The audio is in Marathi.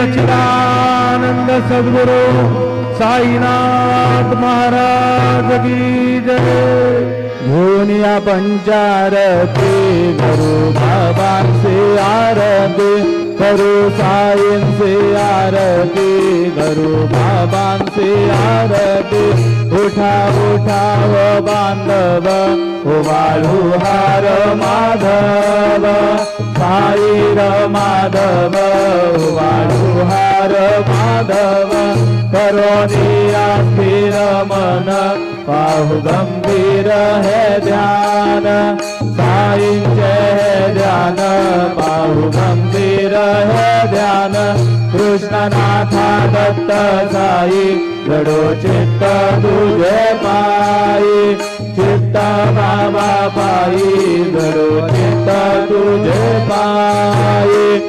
सच्चिदानंद सद्गुरु साईनाथ महाराज की जय। धुनिया पंचारती गुरु भगवान से आरती, गुरु साईं से आरती, गुरु भगवान से आरती। उठा उठा वो बांधव उबाळू हार माधव, साई र माधव उबाळू हार माधव। करोनिया स्थिर मन पाहु गंभीर है ध्यान, साईंचे है ध्यान पाहु गंभीर है ध्यान। कृष्णनाथा दत्त साई घडो चित्त तुझे पायी, चित्त बाबा पायी घडो चित्त तुझे पायी।